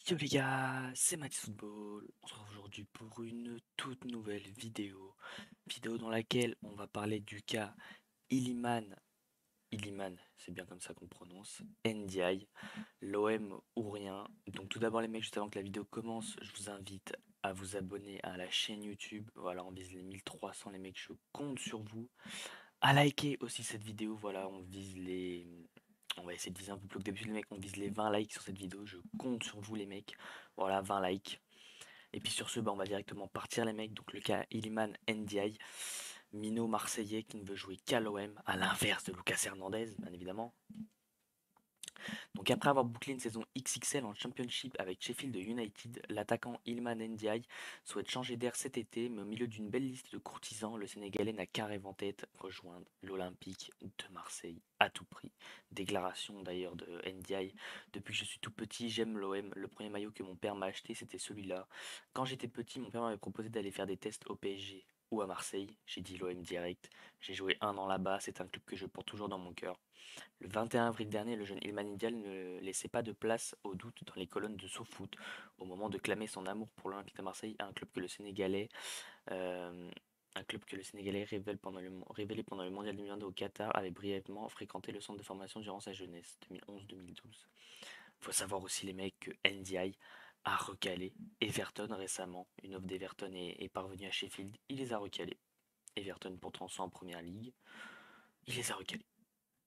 Yo les gars, c'est Mathis Football. On se retrouve aujourd'hui pour une toute nouvelle vidéo dans laquelle on va parler du cas Iliman, Iliman, c'est bien comme ça qu'on le prononce, Ndiaye, l'OM ou rien. Donc tout d'abord les mecs, juste avant que la vidéo commence, je vous invite à vous abonner à la chaîne YouTube. Voilà, on vise les 1300 les mecs, je compte sur vous. À liker aussi cette vidéo, voilà, on va essayer de viser un peu plus que d'habitude les mecs, on vise les 20 likes sur cette vidéo, je compte sur vous les mecs. Voilà, 20 likes. Et puis sur ce, bah, on va directement partir les mecs. Donc le cas Iliman Ndiaye, minot marseillais qui ne veut jouer qu'à l'OM, à l'inverse de Lucas Hernandez, bien évidemment. Donc après avoir bouclé une saison XXL en Championship avec Sheffield United, l'attaquant Iliman Ndiaye souhaite changer d'air cet été, mais au milieu d'une belle liste de courtisans, le Sénégalais n'a qu'un rêve en tête, rejoindre l'Olympique de Marseille à tout prix. Déclaration d'ailleurs de Ndiaye: depuis que je suis tout petit, j'aime l'OM. Le premier maillot que mon père m'a acheté, c'était celui-là. Quand j'étais petit, mon père m'avait proposé d'aller faire des tests au PSG ou à Marseille. J'ai dit l'OM direct. J'ai joué un an là-bas, c'est un club que je porte toujours dans mon cœur. Le 21 avril dernier, le jeune Ilman Ndiaye ne laissait pas de place au doute dans les colonnes de SoFoot au moment de clamer son amour pour l'Olympique de Marseille, euh, un club que le Sénégalais révélé pendant le mondial 2022 au Qatar, avait brièvement fréquenté le centre de formation durant sa jeunesse, 2011-2012. Faut savoir aussi les mecs que Ndiaye a recalé Everton récemment. Une offre d'Everton est parvenue à Sheffield, il les a recalés. Everton pourtant sont en première ligue, il les a recalés.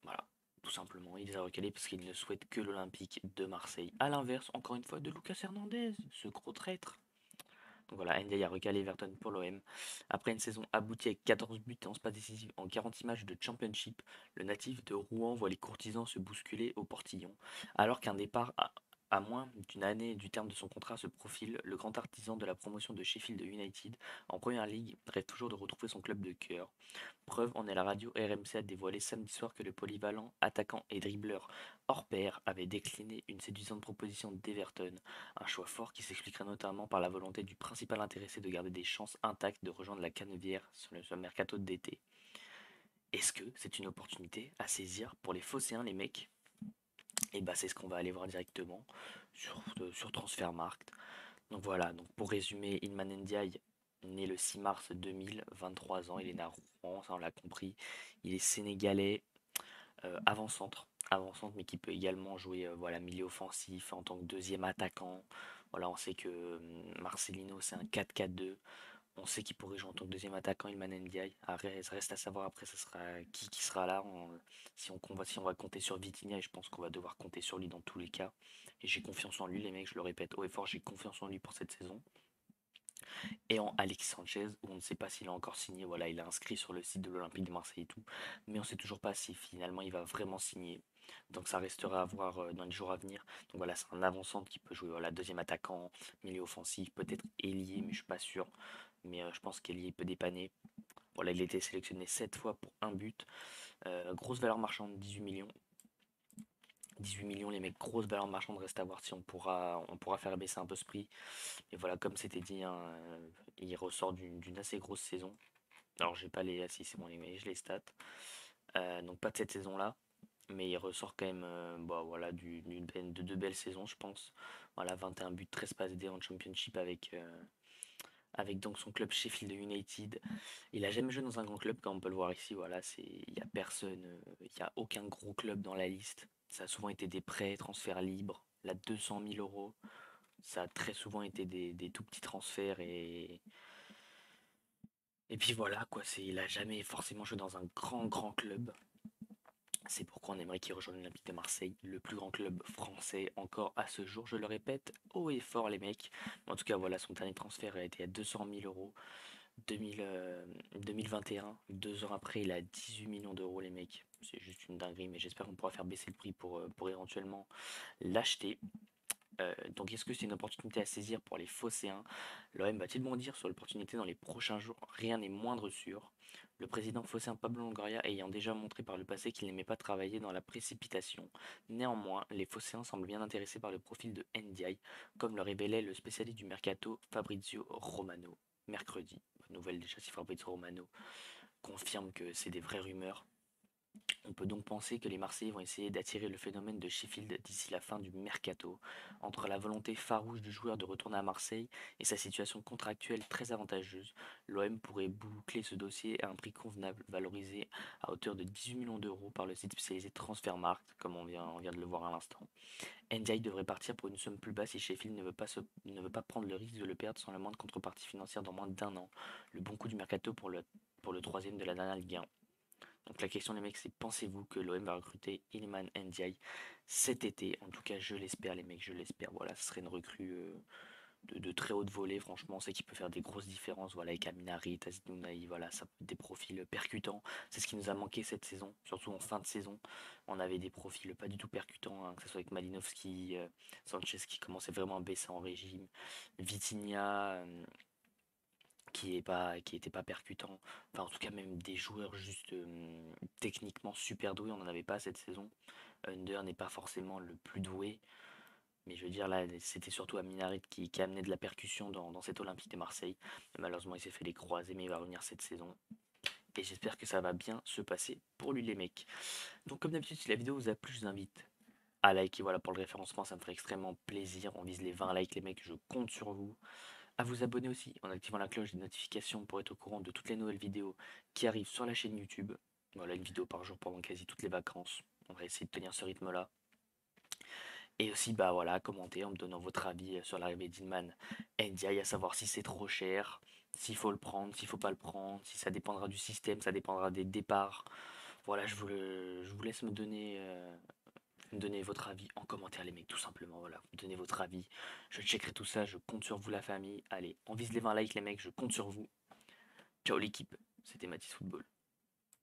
Voilà, tout simplement, il les a recalés parce qu'il ne souhaite que l'Olympique de Marseille. A l'inverse, encore une fois, de Lucas Hernandez, ce gros traître. Donc voilà, Ndiaye a recalé Everton pour l'OM. Après une saison aboutie avec 14 buts et 11 passes décisives en 46 matchs de Championship, le natif de Rouen voit les courtisans se bousculer au portillon. Alors qu'un départ à moins d'une année du terme de son contrat se profile, le grand artisan de la promotion de Sheffield United en Première Ligue rêve toujours de retrouver son club de cœur. Preuve en est la radio RMC a dévoilé samedi soir que le polyvalent, attaquant et dribbleur hors pair avait décliné une séduisante proposition d'Everton, un choix fort qui s'expliquerait notamment par la volonté du principal intéressé de garder des chances intactes de rejoindre la Canebière sur le mercato d'été. Est-ce que c'est une opportunité à saisir pour les Phocéens les mecs? Et bah c'est ce qu'on va aller voir directement sur Transfermarkt. Donc voilà, donc pour résumer, Ilman Ndiaye, né le 6 mars 2000, 23 ans, il est né à Rouen, ça on l'a compris. Il est sénégalais, avant-centre, mais qui peut également jouer voilà, milieu offensif en tant que deuxième attaquant. Voilà, on sait que Marcelino c'est un 4-4-2. On sait qu'il pourrait jouer en tant que deuxième attaquant, Ilman Ndiaye. Après, ça reste à savoir après ce sera qui sera là. Si on va compter sur Vitinha, et je pense qu'on va devoir compter sur lui dans tous les cas. Et j'ai confiance en lui, les mecs, je le répète haut et fort, j'ai confiance en lui pour cette saison. Et en Alexis Sanchez, où on ne sait pas s'il a encore signé. Voilà, il est inscrit sur le site de l'Olympique de Marseille et tout, mais on ne sait toujours pas si finalement il va vraiment signer. Donc ça restera à voir dans les jours à venir. Donc voilà, c'est un avant-centre qui peut jouer voilà, deuxième attaquant, milieu offensif, peut-être ailier, mais je suis pas sûr. Mais je pense qu'ailier peut dépanner. Voilà, il a été sélectionné 7 fois pour un but. Grosse valeur marchande, 18 millions. 18 millions, les mecs, grosse valeur marchande, reste à voir si on pourra faire baisser un peu ce prix. Et voilà, comme c'était dit, hein, il ressort d'une assez grosse saison. Alors j'ai pas les. Ah, si c'est bon, j'ai les stats. Donc pas de cette saison-là. Mais il ressort quand même bah, voilà, de deux belles saisons, je pense. Voilà, 21 buts, 13 passes D en Championship avec donc son club Sheffield United. Il a jamais joué dans un grand club, comme on peut le voir ici. Voilà, il y a personne, il y a aucun gros club dans la liste. Ça a souvent été des prêts, transferts libres. Là, 200 000 euros. Ça a très souvent été des tout petits transferts et puis voilà quoi. Il a jamais forcément joué dans un grand club. C'est pourquoi on aimerait qu'il rejoigne l'Olympique de Marseille, le plus grand club français encore à ce jour. Je le répète, haut et fort les mecs. En tout cas, voilà, son dernier transfert a été à 200 000 euros. 2021, 2 ans après, il a 18 millions d'euros les mecs. C'est juste une dinguerie, mais j'espère qu'on pourra faire baisser le prix pour éventuellement l'acheter. Donc est-ce que c'est une opportunité à saisir pour les Phocéens? L'OM va-t-il bondir sur l'opportunité dans les prochains jours? Rien n'est moindre sûr. Le président phocéen Pablo Longoria ayant déjà montré par le passé qu'il n'aimait pas travailler dans la précipitation. Néanmoins, les Phocéens semblent bien intéressés par le profil de Ndiaye, comme le révélait le spécialiste du mercato Fabrizio Romano. Mercredi, bonne nouvelle déjà si Fabrizio Romano confirme que c'est des vraies rumeurs. On peut donc penser que les Marseillais vont essayer d'attirer le phénomène de Sheffield d'ici la fin du mercato. Entre la volonté farouche du joueur de retourner à Marseille et sa situation contractuelle très avantageuse, l'OM pourrait boucler ce dossier à un prix convenable, valorisé à hauteur de 18 millions d'euros par le site spécialisé Transfermarkt, comme on vient de le voir à l'instant. Ndiaye devrait partir pour une somme plus basse si Sheffield ne veut pas prendre le risque de le perdre sans la moindre contrepartie financière dans moins d'un an. Le bon coup du mercato pour le troisième de la dernière Ligue 1. Donc la question les mecs c'est pensez-vous que l'OM va recruter Iliman Ndiaye cet été? En tout cas je l'espère les mecs, je l'espère. Voilà, ce serait une recrue de très haute volée, franchement on sait qu'il peut faire des grosses différences, voilà, avec Aminari, Tazidounaï, voilà, ça, des profils percutants, c'est ce qui nous a manqué cette saison, surtout en fin de saison, on avait des profils pas du tout percutants, hein, que ce soit avec Malinowski, Sanchez qui commençait vraiment à baisser en régime, Vitinha, qui était pas percutant. Enfin, en tout cas, même des joueurs juste techniquement super doués, on n'en avait pas cette saison. Under n'est pas forcément le plus doué, mais je veux dire, là, c'était surtout Aminarit qui amenait de la percussion dans cet Olympique de Marseille. Et malheureusement, il s'est fait les croisés, mais il va revenir cette saison. Et j'espère que ça va bien se passer pour lui, les mecs. Donc, comme d'habitude, si la vidéo vous a plu, je vous invite à liker. Voilà, pour le référencement, ça me ferait extrêmement plaisir. On vise les 20 likes, les mecs, je compte sur vous. À vous abonner aussi en activant la cloche des notifications pour être au courant de toutes les nouvelles vidéos qui arrivent sur la chaîne YouTube. Voilà, une vidéo par jour pendant quasi toutes les vacances. On va essayer de tenir ce rythme-là. Et aussi, bah voilà, commenter en me donnant votre avis sur l'arrivée d'Ilman Ndiaye, à savoir si c'est trop cher, s'il faut le prendre, s'il faut pas le prendre, si ça dépendra du système, ça dépendra des départs. Voilà, je vous laisse me donner votre avis en commentaire les mecs, tout simplement. Voilà, me donnez votre avis. Je checkerai tout ça, je compte sur vous la famille. Allez, on vise les 20 likes les mecs, je compte sur vous. Ciao l'équipe, c'était Mathis Football.